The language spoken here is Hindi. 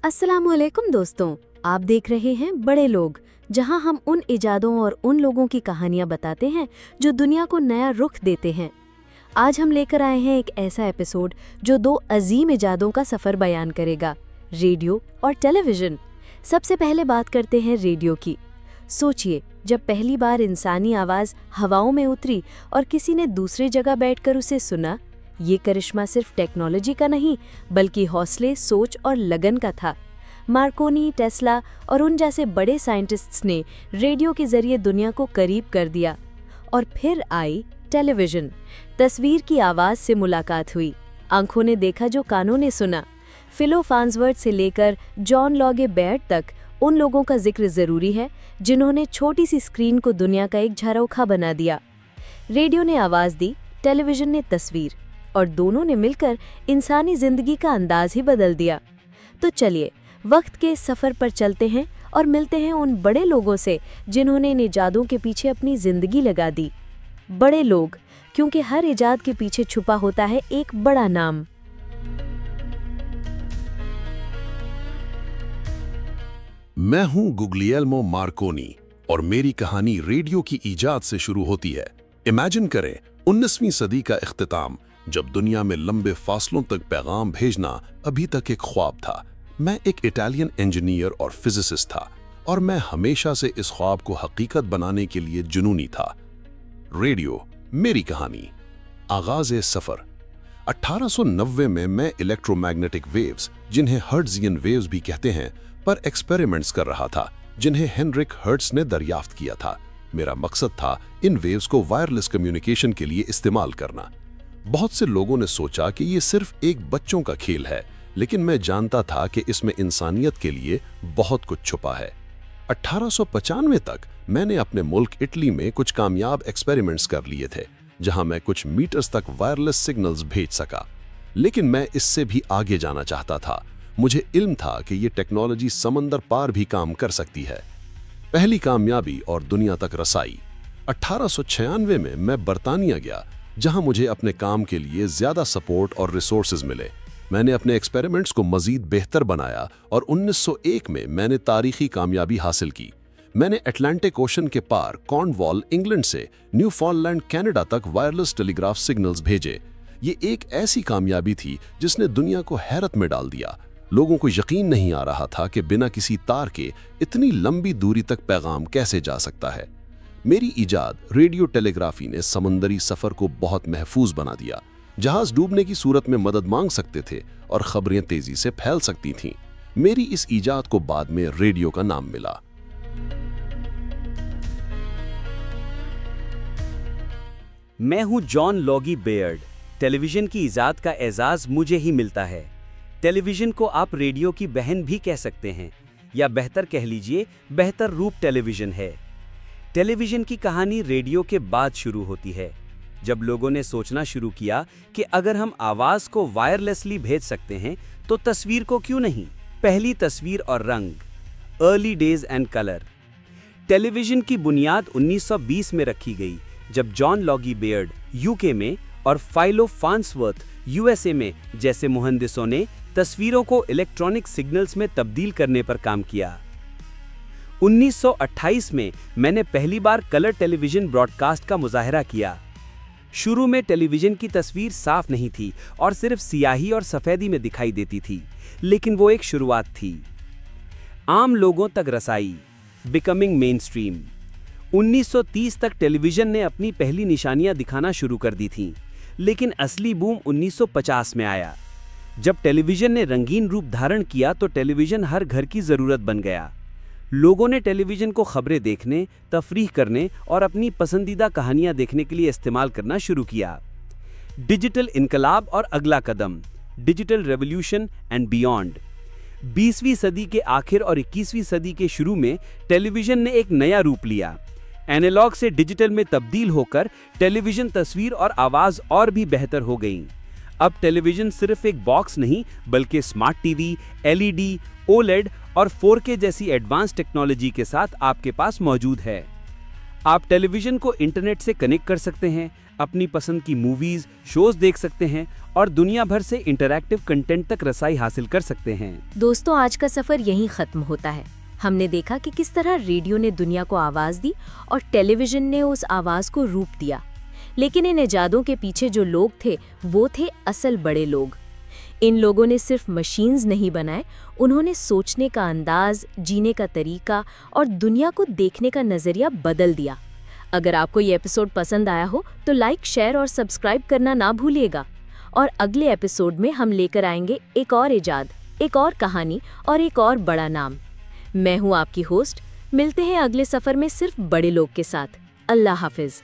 अस्सलामुअलैकुम दोस्तों, आप देख रहे हैं बड़े लोग, जहां हम उन इजादों और उन लोगों की कहानियां बताते हैं जो दुनिया को नया रुख देते हैं। आज हम लेकर आए हैं एक ऐसा एपिसोड जो दो अजीम इजादों का सफ़र बयान करेगा, रेडियो और टेलीविज़न। सबसे पहले बात करते हैं रेडियो की। सोचिए, जब पहली बार इंसानी आवाज़ हवाओं में उतरी और किसी ने दूसरी जगह बैठकर उसे सुना, ये करिश्मा सिर्फ टेक्नोलॉजी का नहीं बल्कि हौसले, सोच और लगन का था। मार्कोनी, टेस्ला और उन जैसे बड़े साइंटिस्ट्स ने रेडियो के जरिए दुनिया को करीब कर दिया। और फिर आई टेलीविज़न। तस्वीर की आवाज़ से मुलाकात हुई, आंखों ने देखा जो कानों ने सुना। फिलो फार्न्सवर्थ से लेकर जॉन लॉगे बेयर्ड तक उन लोगों का जिक्र ज़रूरी है जिन्होंने छोटी सी स्क्रीन को दुनिया का एक झरोखा बना दिया। रेडियो ने आवाज़ दी, टेलीविज़न ने तस्वीर, और दोनों ने मिलकर इंसानी जिंदगी का अंदाज ही बदल दिया। तो चलिए वक्त के सफ़र पर चलते हैं और मिलते हैं उन बड़े लोगों से जिन्होंने इन इजादों के पीछे अपनी ज़िंदगी लगा दी। बड़े लोग, क्योंकि हर इजाद के पीछे छुपा होता है एक बड़ा नाम। मैं हूं गुग्लिएल्मो मार्कोनी और मेरी कहानी रेडियो की इजाद से शुरू होती है। इमेजिन करें 19वीं सदी का इख्तिताम, जब दुनिया में लंबे फासलों तक पैगाम भेजना अभी तक एक ख्वाब था। मैं एक इटालियन इंजीनियर और फिजिसिस्ट था और मैं हमेशा से इस ख्वाब को हकीकत बनाने के लिए जुनूनी था। रेडियो, मेरी कहानी। आगाज़ सफ़र 1890 में मैं इलेक्ट्रोमैग्नेटिक वेव्स, जिन्हें हर्ट्जियन वेव्स भी कहते हैं, पर एक्सपेरिमेंट्स कर रहा था, जिन्हें हेनरिक हर्ट्ज ने दरियाफ्त किया था। मेरा मकसद था इन वेव्स को वायरलेस कम्युनिकेशन के लिए इस्तेमाल करना। बहुत से लोगों ने सोचा कि ये सिर्फ एक बच्चों का खेल है, लेकिन मैं जानता था कि इसमें इंसानियत के लिए बहुत कुछ छुपा है। 1895 तक मैंने अपने मुल्क इटली में कुछ कामयाब एक्सपेरिमेंट्स कर लिए थे, जहां मैं कुछ मीटर्स तक वायरलेस सिग्नल्स भेज सका। लेकिन मैं इससे भी आगे जाना चाहता था। मुझे इल्म था कि ये टेक्नोलॉजी समंदर पार भी काम कर सकती है। पहली कामयाबी और दुनिया तक रसाई। 1896 में मैं बरतानिया गया, जहां मुझे अपने काम के लिए ज़्यादा सपोर्ट और रिसोर्सेज मिले। मैंने अपने एक्सपेरिमेंट्स को मज़ीद बेहतर बनाया और 1901 में मैंने तारीखी कामयाबी हासिल की। मैंने अटलांटिक ओशन के पार कॉर्नवॉल, इंग्लैंड से न्यूफाउंडलैंड, कनाडा तक वायरलेस टेलीग्राफ सिग्नल्स भेजे। ये एक ऐसी कामयाबी थी जिसने दुनिया को हैरत में डाल दिया। लोगों को यकीन नहीं आ रहा था कि बिना किसी तार के इतनी लंबी दूरी तक पैगाम कैसे जा सकता है। मेरी इजाद रेडियो टेलीग्राफी ने समंदरी सफ़र को बहुत महफूज बना दिया। जहाज डूबने की सूरत में मदद मांग सकते थे और खबरें तेजी से फैल सकती थीं। मेरी इस इजाद को बाद में रेडियो का नाम मिला। मैं हूं जॉन लॉगी बेयर्ड। टेलीविज़न की इजाद का एजाज़ मुझे ही मिलता है। टेलीविज़न को आप रेडियो की बहन भी कह सकते हैं, या बेहतर कह लीजिए बेहतर रूप टेलीविज़न है। टेलीविज़न की कहानी रेडियो के बाद शुरू होती है, जब लोगों ने सोचना शुरू किया कि अगर हम आवाज़ को वायरलेसली भेज सकते हैं तो तस्वीर को क्यों नहीं। पहली तस्वीर और रंग, early days and colour. Television की बुनियाद 1920 में रखी गई, जब जॉन लॉगी बेयर्ड यूके में और फाइलो फार्न्सवर्थ यूएसए में जैसे मुहंदिसों ने तस्वीरों को इलेक्ट्रॉनिक सिग्नल्स में तब्दील करने पर काम किया। 1928 में मैंने पहली बार कलर टेलीविज़न ब्रॉडकास्ट का मुजाहरा किया। शुरू में टेलीविज़न की तस्वीर साफ नहीं थी और सिर्फ सियाही और सफ़ेदी में दिखाई देती थी, लेकिन वो एक शुरुआत थी। आम लोगों तक रसाई, बिकमिंग मेनस्ट्रीम। 1930 तक टेलीविज़न ने अपनी पहली निशानियां दिखाना शुरू कर दी थीं, लेकिन असली बूम 1950 में आया। जब टेलीविज़न ने रंगीन रूप धारण किया तो टेलीविज़न हर घर की ज़रूरत बन गया। लोगों ने टेलीविज़न को खबरें देखने, तफरीह करने और अपनी पसंदीदा कहानियां देखने के लिए इस्तेमाल करना शुरू किया। डिजिटल इनकलाब और अगला कदम, डिजिटल रेवोल्यूशन एंड बियॉन्ड। 20वीं सदी के आखिर और 21वीं सदी के शुरू में टेलीविज़न ने एक नया रूप लिया। एनालॉग से डिजिटल में तब्दील होकर टेलीविज़न तस्वीर और आवाज़ और भी बेहतर हो गई। अब टेलीविज़न सिर्फ एक बॉक्स नहीं, बल्कि स्मार्ट टीवी, एलईडी, ओलेड और 4K जैसी एडवांस टेक्नोलॉजी के साथ आपके पास मौजूद है। आप टेलीविज़न को इंटरनेट से कनेक्ट कर सकते हैं, अपनी पसंद की मूवीज, शोज देख सकते हैं और दुनिया भर से इंटरैक्टिव कंटेंट तक रसाई हासिल कर सकते हैं। दोस्तों, आज का सफर यहीं खत्म होता है। हमने देखा कि किस तरह रेडियो ने दुनिया को आवाज दी और टेलीविजन ने उस आवाज को रूप दिया। लेकिन इन इजादों के पीछे जो लोग थे, वो थे असल बड़े लोग। इन लोगों ने सिर्फ मशीन्स नहीं बनाए, उन्होंने सोचने का अंदाज, जीने का तरीका और दुनिया को देखने का नजरिया बदल दिया। अगर आपको ये एपिसोड पसंद आया हो तो लाइक, शेयर और सब्सक्राइब करना ना भूलिएगा। और अगले एपिसोड में हम लेकर आएंगे एक और इजाद, एक और कहानी और एक और बड़ा नाम। मैं हूं आपकी होस्ट। मिलते हैं अगले सफर में सिर्फ बड़े लोग के साथ। अल्लाह हाफिज।